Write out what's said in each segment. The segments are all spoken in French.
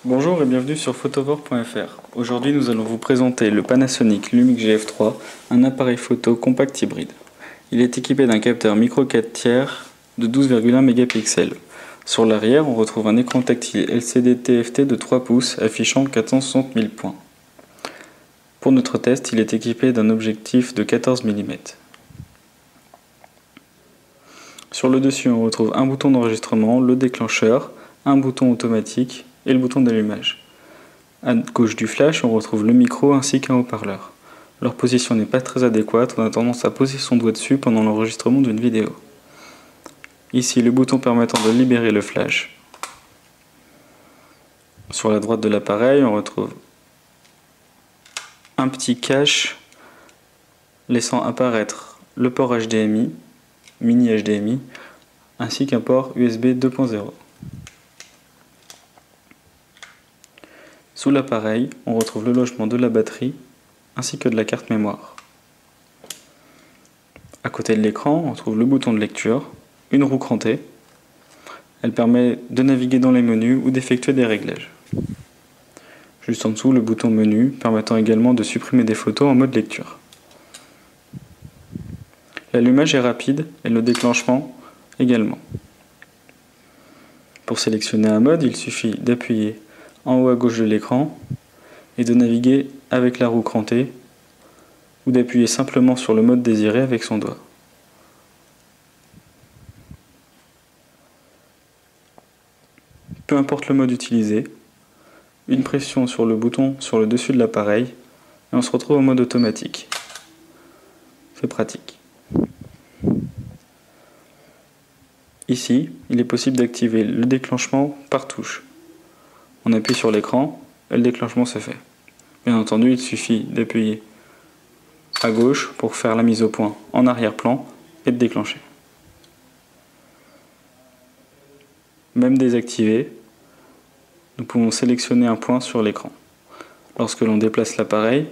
Bonjour et bienvenue sur photovore.fr. Aujourd'hui nous allons vous présenter le Panasonic Lumix GF3, un appareil photo compact hybride. Il est équipé d'un capteur micro 4 tiers de 12,1 mégapixels. Sur l'arrière on retrouve un écran tactile LCD TFT de 3 pouces affichant 460 000 points. Pour notre test il est équipé d'un objectif de 14 mm. Sur le dessus on retrouve un bouton d'enregistrement, le déclencheur, un bouton automatique et le bouton d'allumage. À gauche du flash, on retrouve le micro ainsi qu'un haut-parleur. Leur position n'est pas très adéquate, on a tendance à poser son doigt dessus pendant l'enregistrement d'une vidéo. Ici, le bouton permettant de libérer le flash. Sur la droite de l'appareil, on retrouve un petit cache laissant apparaître le port HDMI, mini HDMI, ainsi qu'un port USB 2.0. Sous l'appareil, on retrouve le logement de la batterie ainsi que de la carte mémoire. À côté de l'écran, on trouve le bouton de lecture, une roue crantée. Elle permet de naviguer dans les menus ou d'effectuer des réglages. Juste en dessous, le bouton menu permettant également de supprimer des photos en mode lecture. L'allumage est rapide et le déclenchement également. Pour sélectionner un mode, il suffit d'appuyer en haut à gauche de l'écran et de naviguer avec la roue crantée ou d'appuyer simplement sur le mode désiré avec son doigt. Peu importe le mode utilisé, une pression sur le bouton sur le dessus de l'appareil et on se retrouve en mode automatique. C'est pratique. Ici, il est possible d'activer le déclenchement par touche. On appuie sur l'écran et le déclenchement se fait. Bien entendu, il suffit d'appuyer à gauche pour faire la mise au point en arrière-plan et de déclencher. Même désactivé, nous pouvons sélectionner un point sur l'écran. Lorsque l'on déplace l'appareil,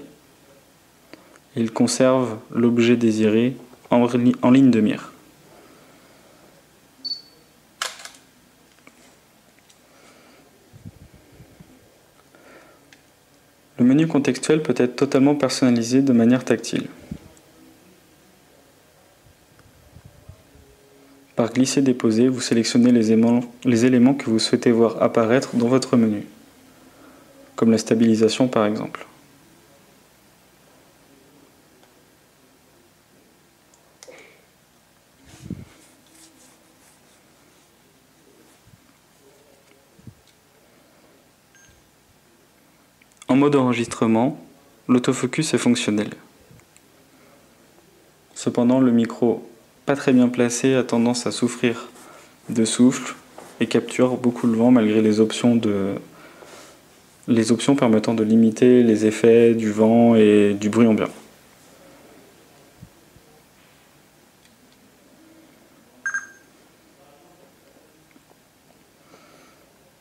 il conserve l'objet désiré en ligne de mire. Le menu contextuel peut être totalement personnalisé de manière tactile. Par glisser-déposer, vous sélectionnez les éléments que vous souhaitez voir apparaître dans votre menu, comme la stabilisation par exemple. En mode enregistrement, l'autofocus est fonctionnel. Cependant, le micro, pas très bien placé, a tendance à souffrir de souffle et capture beaucoup le vent malgré les options permettant de limiter les effets du vent et du bruit ambiant.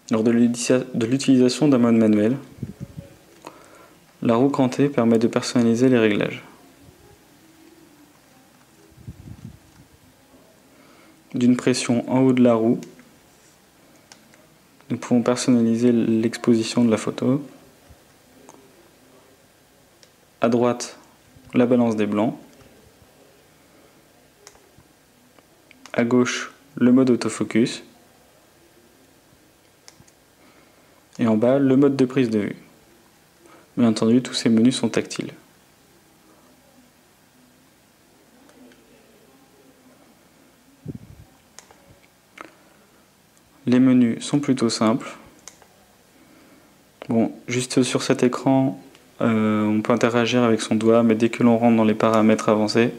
Lors de l'utilisation d'un mode manuel, la roue crantée permet de personnaliser les réglages. D'une pression en haut de la roue, nous pouvons personnaliser l'exposition de la photo. À droite, la balance des blancs. À gauche, le mode autofocus. Et en bas, le mode de prise de vue. Bien entendu, tous ces menus sont tactiles. Les menus sont plutôt simples. Bon, juste sur cet écran, on peut interagir avec son doigt, mais dès que l'on rentre dans les paramètres avancés,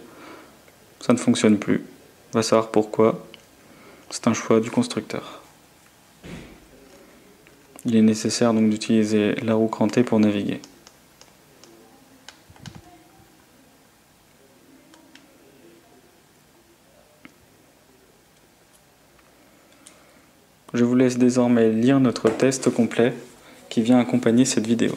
ça ne fonctionne plus. On va savoir pourquoi. C'est un choix du constructeur. Il est nécessaire donc d'utiliser la roue crantée pour naviguer. Je vous laisse désormais lire notre test complet qui vient accompagner cette vidéo.